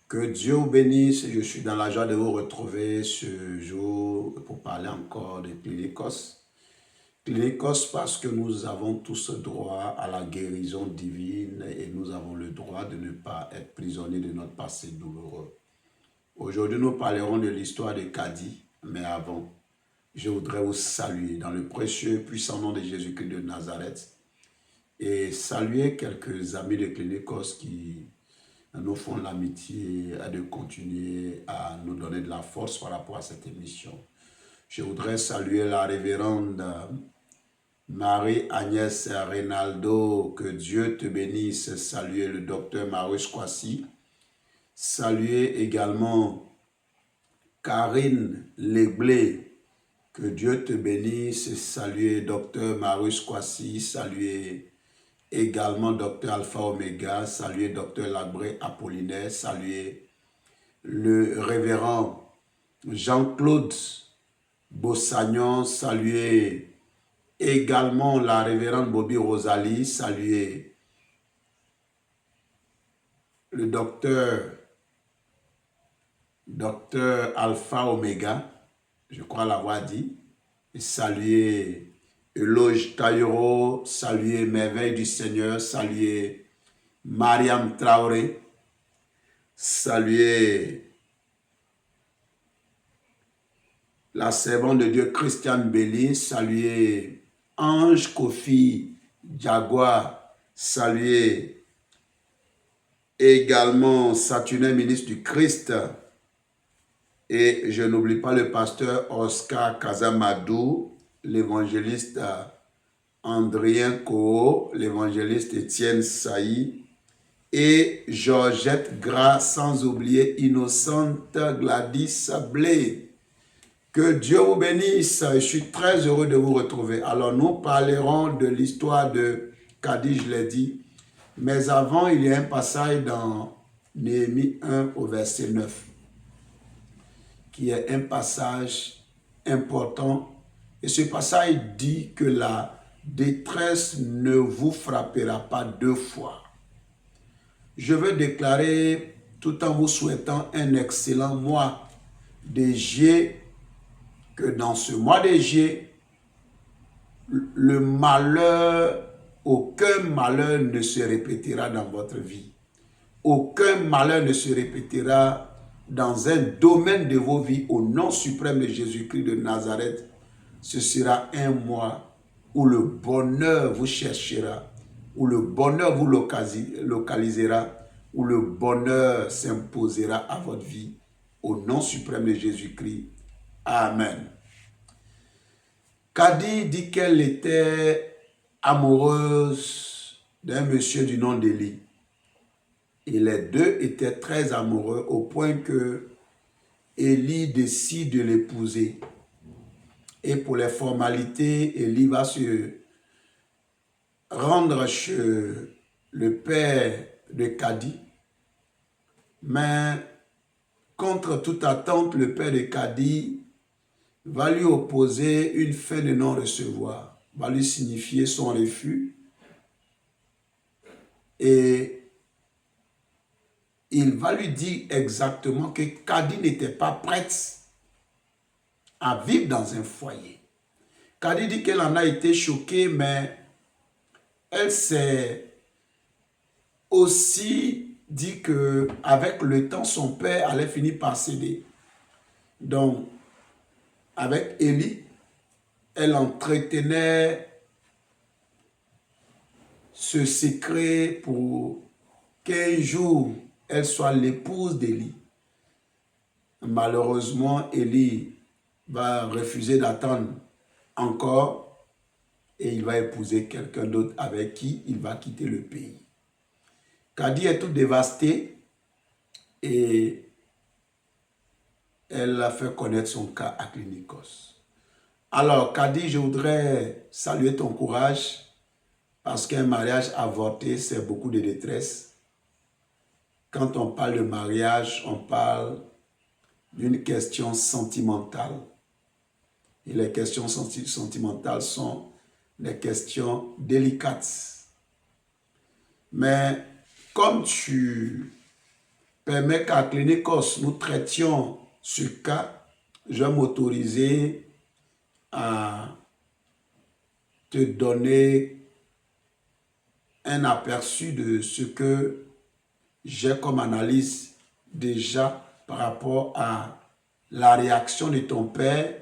Que Dieu vous bénisse. Je suis dans la joie de vous retrouver ce jour pour parler encore de Clinicos. Clinicos parce que nous avons tous droit à la guérison divine et nous avons le droit de ne pas être prisonniers de notre passé douloureux. Aujourd'hui, nous parlerons de l'histoire de Cady, mais avant, je voudrais vous saluer dans le précieux puissant nom de Jésus-Christ de Nazareth et saluer quelques amis de Clinicos qui nous font l'amitié de continuer à nous donner de la force par rapport à cette émission. Je voudrais saluer la révérende Marie-Agnès Reynaldo, que Dieu te bénisse. Saluer le docteur Marius Kwasi. Saluer également Karine Leblé, que Dieu te bénisse. Saluer docteur Marius Kwasi. Saluer également Dr Alpha Omega, saluer Dr Labré Apollinaire, saluer le révérend Jean-Claude Bossagnon, saluer également la révérende Bobby Rosalie, saluer le docteur Alpha Omega, je crois l'avoir dit, et saluer Eloge Taïro, saluer Merveille du Seigneur, saluer Mariam Traoré, saluer la servante de Dieu Christiane Belli, saluer Ange Kofi Jaguar, saluer également Saturnin, ministre du Christ, et je n'oublie pas le pasteur Oscar Kazamadou, l'évangéliste Andrien Koho, l'évangéliste Étienne Saï, et Georgette Gras, sans oublier Innocente Gladys Blé. Que Dieu vous bénisse. Je suis très heureux de vous retrouver. Alors, nous parlerons de l'histoire de Cady, je l'ai dit. Mais avant, il y a un passage dans Néhémie 1 au verset 9, qui est un passage important. Et ce passage dit que la détresse ne vous frappera pas deux fois. Je veux déclarer, tout en vous souhaitant un excellent mois de juillet, que dans ce mois de juillet, le malheur, aucun malheur ne se répétera dans votre vie. Aucun malheur ne se répétera dans un domaine de vos vies. Au nom suprême de Jésus-Christ de Nazareth, ce sera un mois où le bonheur vous cherchera, où le bonheur vous localisera, où le bonheur s'imposera à votre vie. Au nom suprême de Jésus-Christ. Amen. Cady dit qu'elle était amoureuse d'un monsieur du nom d'Élie. Et les deux étaient très amoureux au point que Élie décide de l'épouser. Et pour les formalités, Élie va se rendre chez le père de Cady. Mais contre toute attente, le père de Cady va lui opposer une fin de non-recevoir, va lui signifier son refus. Et il va lui dire exactement que Cady n'était pas prête à vivre dans un foyer. Cady dit qu'elle en a été choquée, mais elle s'est aussi dit qu'avec le temps, son père allait finir par céder. Donc, avec Élie, elle entretenait ce secret pour qu'un jour, elle soit l'épouse d'Élie. Malheureusement, Élie va refuser d'attendre encore et il va épouser quelqu'un d'autre avec qui il va quitter le pays. Cady est tout dévastée et elle a fait connaître son cas à Clinicos. Alors, Cady, je voudrais saluer ton courage parce qu'un mariage avorté, c'est beaucoup de détresse. Quand on parle de mariage, on parle d'une question sentimentale. Et les questions sentimentales sont des questions délicates. Mais comme tu permet qu'à Clinicos, nous traitions ce cas, je vais m'autoriser à te donner un aperçu de ce que j'ai comme analyse déjà par rapport à la réaction de ton père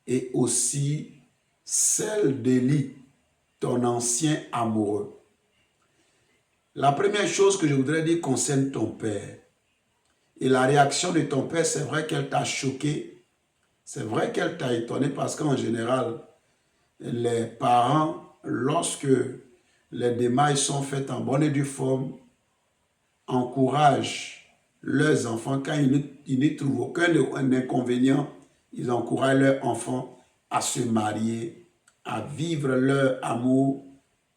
et aussi celle d'Élie, ton ancien amoureux. La première chose que je voudrais dire concerne ton père. Et la réaction de ton père, c'est vrai qu'elle t'a choqué, c'est vrai qu'elle t'a étonné parce qu'en général, les parents, lorsque les démarches sont faites en bonne et due forme, encouragent leurs enfants, quand ils n'y trouvent aucun inconvénient, ils encouragent leurs enfants à se marier, à vivre leur amour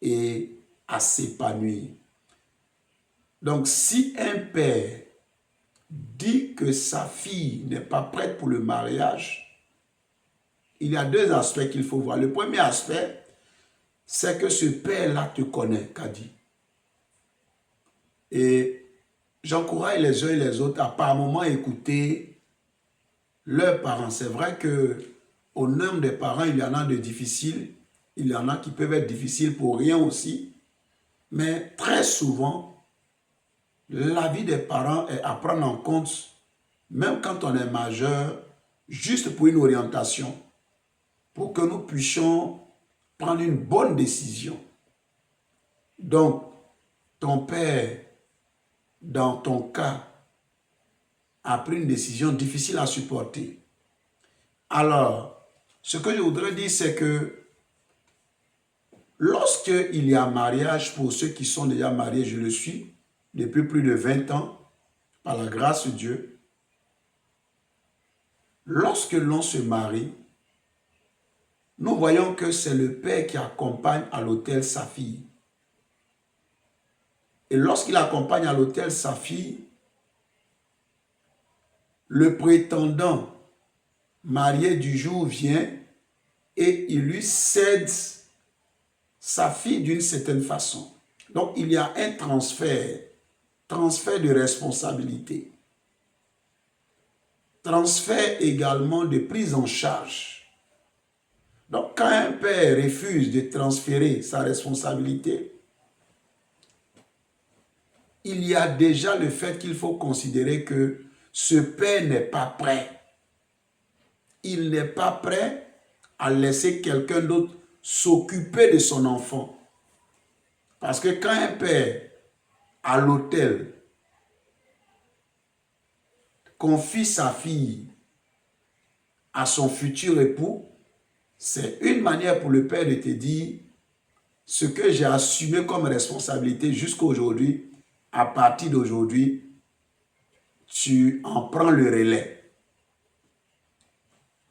et à s'épanouir. Donc, si un père dit que sa fille n'est pas prête pour le mariage, il y a deux aspects qu'il faut voir. Le premier aspect, c'est que ce père-là te connaît, Kadi. Et j'encourage les uns et les autres à par moment écouter leurs parents. C'est vrai que au nombre des parents, il y en a de difficiles, il y en a qui peuvent être difficiles pour rien aussi, mais très souvent, l'avis des parents est à prendre en compte, même quand on est majeur, juste pour une orientation, pour que nous puissions prendre une bonne décision. Donc, ton père, dans ton cas, a pris une décision difficile à supporter. Alors, ce que je voudrais dire, c'est que lorsqu'il y a mariage, pour ceux qui sont déjà mariés, je le suis, depuis plus de 20 ans, par la grâce de Dieu, lorsque l'on se marie, nous voyons que c'est le père qui accompagne à l'autel sa fille. Et lorsqu'il accompagne à l'autel sa fille, le prétendant marié du jour vient et il lui cède sa fille d'une certaine façon. Donc, il y a un transfert de responsabilité, transfert également de prise en charge. Donc, quand un père refuse de transférer sa responsabilité, il y a déjà le fait qu'il faut considérer que ce père n'est pas prêt. Il n'est pas prêt à laisser quelqu'un d'autre s'occuper de son enfant. Parce que quand un père, à l'autel, confie sa fille à son futur époux, c'est une manière pour le père de te dire ce que j'ai assumé comme responsabilité jusqu'à aujourd'hui, à partir d'aujourd'hui, tu en prends le relais.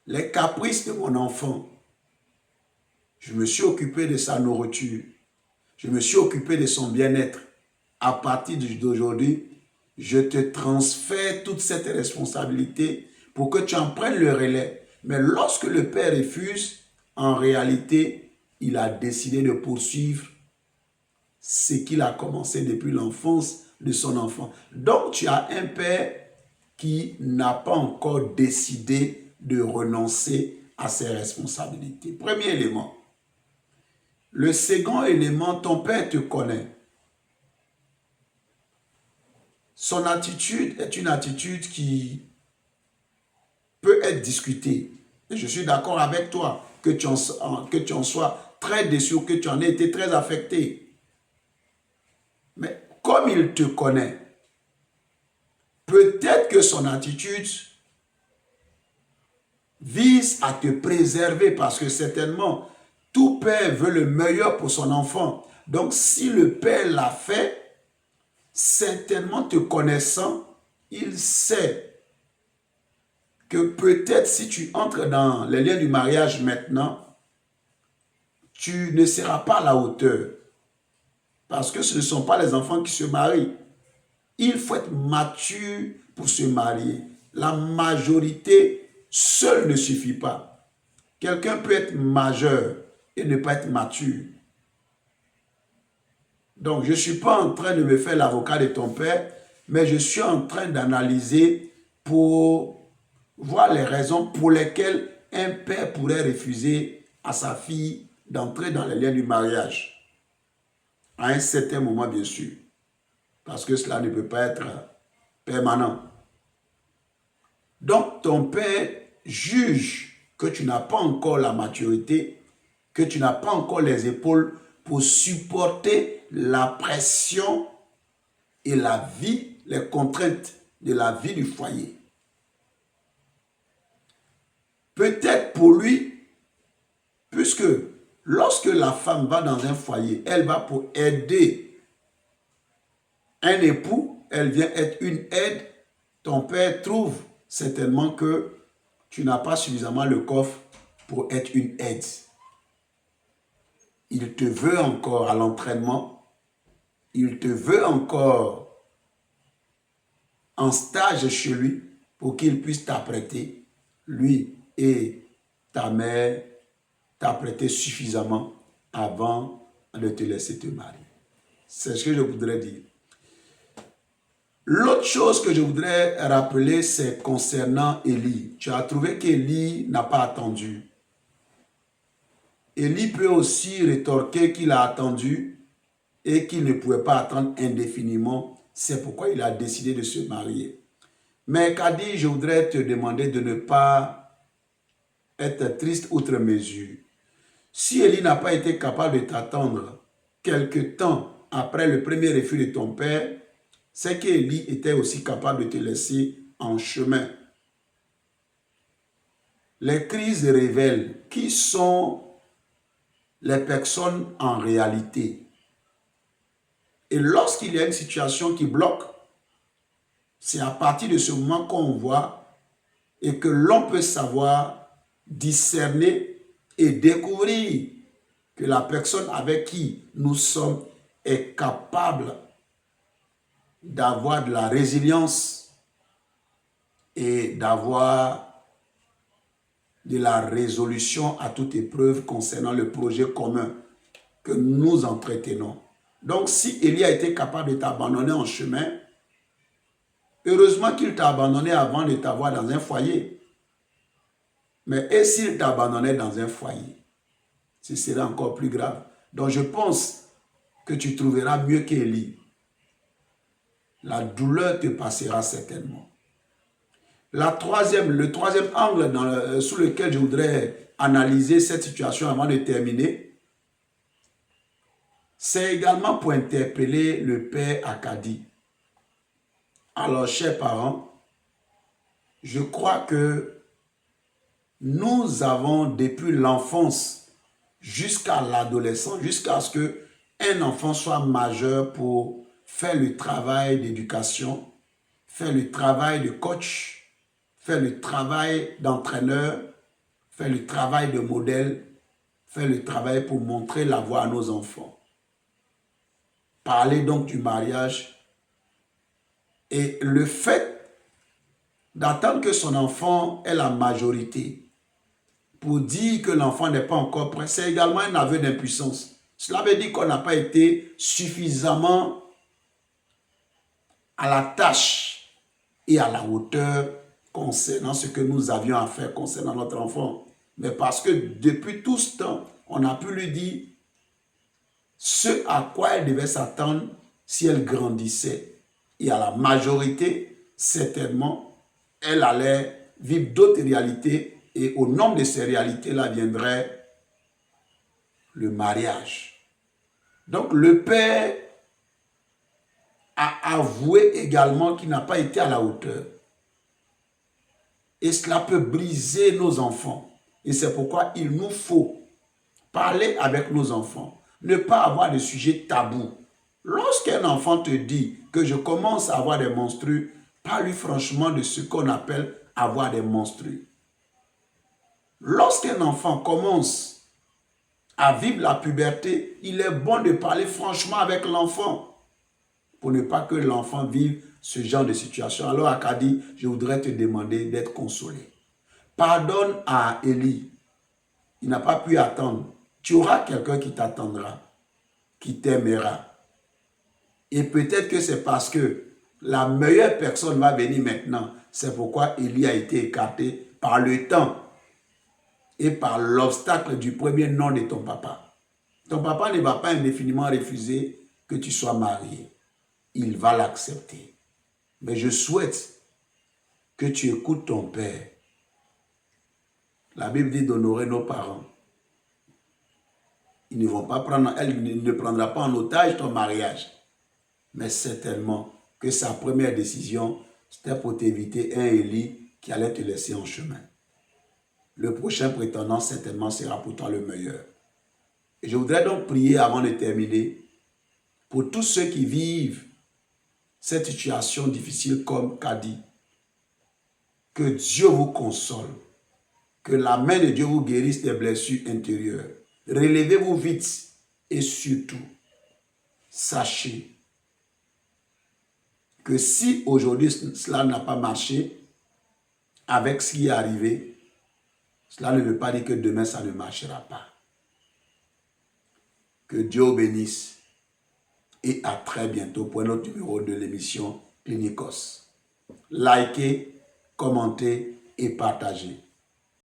Les caprices de mon enfant, je me suis occupé de sa nourriture, je me suis occupé de son bien-être. À partir d'aujourd'hui, je te transfère toute cette responsabilité pour que tu en prennes le relais. Mais lorsque le père refuse, en réalité, il a décidé de poursuivre ce qu'il a commencé depuis l'enfance de son enfant. Donc, tu as un père qui n'a pas encore décidé de renoncer à ses responsabilités. Premier élément. Le second élément, ton père te connaît. Son attitude est une attitude qui peut être discutée. Et je suis d'accord avec toi que tu en sois très déçu, que tu en aies été très affecté. Mais comme il te connaît, peut-être que son attitude vise à te préserver parce que certainement, tout père veut le meilleur pour son enfant. Donc, si le père l'a fait, certainement te connaissant, il sait que peut-être si tu entres dans les liens du mariage maintenant, tu ne seras pas à la hauteur. Parce que ce ne sont pas les enfants qui se marient. Il faut être mature pour se marier. La majorité seule ne suffit pas. Quelqu'un peut être majeur et ne pas être mature. Donc, je ne suis pas en train de me faire l'avocat de ton père, mais je suis en train d'analyser pour voir les raisons pour lesquelles un père pourrait refuser à sa fille d'entrer dans les liens du mariage. À un certain moment, bien sûr, parce que cela ne peut pas être permanent. Donc, ton père juge que tu n'as pas encore la maturité, que tu n'as pas encore les épaules pour supporter la pression et la vie, les contraintes de la vie du foyer. Peut-être pour lui, puisque lorsque la femme va dans un foyer, elle va pour aider un époux, elle vient être une aide. Ton père trouve certainement que tu n'as pas suffisamment le coffre pour être une aide. Il te veut encore à l'entraînement, il te veut encore en stage chez lui pour qu'il puisse t'apprêter, lui et ta mère, t'apprêter suffisamment avant de te laisser te marier. C'est ce que je voudrais dire. L'autre chose que je voudrais rappeler, c'est concernant Élie. Tu as trouvé qu'Élie n'a pas attendu. Élie peut aussi rétorquer qu'il a attendu et qu'il ne pouvait pas attendre indéfiniment. C'est pourquoi il a décidé de se marier. Mais Kadi, je voudrais te demander de ne pas être triste outre mesure. Si Élie n'a pas été capable de t'attendre quelque temps après le premier refus de ton père, c'est qu'Élie était aussi capable de te laisser en chemin. Les crises révèlent qui sont les personnes en réalité. Et lorsqu'il y a une situation qui bloque, c'est à partir de ce moment qu'on voit et que l'on peut savoir discerner et découvrir que la personne avec qui nous sommes est capable d'avoir de la résilience et d'avoir de la résolution à toute épreuve concernant le projet commun que nous entretenons. Donc, si Élie a été capable de t'abandonner en chemin, heureusement qu'il t'a abandonné avant de t'avoir dans un foyer. Mais et s'il t'abandonnait dans un foyer, ce serait encore plus grave. Donc, je pense que tu trouveras mieux qu'Élie. La douleur te passera certainement. Le troisième angle sous lequel je voudrais analyser cette situation avant de terminer, c'est également pour interpeller le père Akadi. Alors, chers parents, je crois que nous avons depuis l'enfance jusqu'à l'adolescence, jusqu'à ce qu'un enfant soit majeur pour faire le travail d'éducation, faire le travail de coach, faire le travail d'entraîneur, faire le travail de modèle, faire le travail pour montrer la voie à nos enfants. Parler donc du mariage et le fait d'attendre que son enfant ait la majorité pour dire que l'enfant n'est pas encore prêt, c'est également un aveu d'impuissance. Cela veut dire qu'on n'a pas été suffisamment à la tâche et à la hauteur concernant ce que nous avions à faire concernant notre enfant. Mais parce que depuis tout ce temps, on a pu lui dire ce à quoi elle devait s'attendre si elle grandissait. Et à la majorité, certainement, elle allait vivre d'autres réalités et au nom de ces réalités-là viendrait le mariage. Donc le père a avoué également qu'il n'a pas été à la hauteur. Et cela peut briser nos enfants. Et c'est pourquoi il nous faut parler avec nos enfants. Ne pas avoir de sujet tabou. Lorsqu'un enfant te dit que je commence à avoir des menstrues, parle-lui franchement de ce qu'on appelle avoir des menstrues. Lorsqu'un enfant commence à vivre la puberté, il est bon de parler franchement avec l'enfant pour ne pas que l'enfant vive ce genre de situation. Alors, Akadi, je voudrais te demander d'être consolé. Pardonne à Élie. Il n'a pas pu attendre. Tu auras quelqu'un qui t'attendra, qui t'aimera. Et peut-être que c'est parce que La meilleure personne va venir maintenant. C'est pourquoi Élie a été écarté par le temps et par l'obstacle du premier nom de ton papa. Ton papa ne va pas indéfiniment refuser que tu sois marié. Il va l'accepter. Mais je souhaite que tu écoutes ton père. La Bible dit d'honorer nos parents. Ils ne vont pas prendre, elle ne prendra pas en otage ton mariage. Mais certainement que sa première décision, c'était pour t'éviter un Élie qui allait te laisser en chemin. Le prochain prétendant, certainement, sera pour toi le meilleur. Et je voudrais donc prier avant de terminer pour tous ceux qui vivent cette situation difficile comme Kadi. Que Dieu vous console. Que la main de Dieu vous guérisse des blessures intérieures. Relevez-vous vite et surtout, sachez que si aujourd'hui cela n'a pas marché avec ce qui est arrivé, cela ne veut pas dire que demain ça ne marchera pas. Que Dieu vous bénisse et à très bientôt pour un autre numéro de l'émission Clinicos. Likez, commentez et partagez.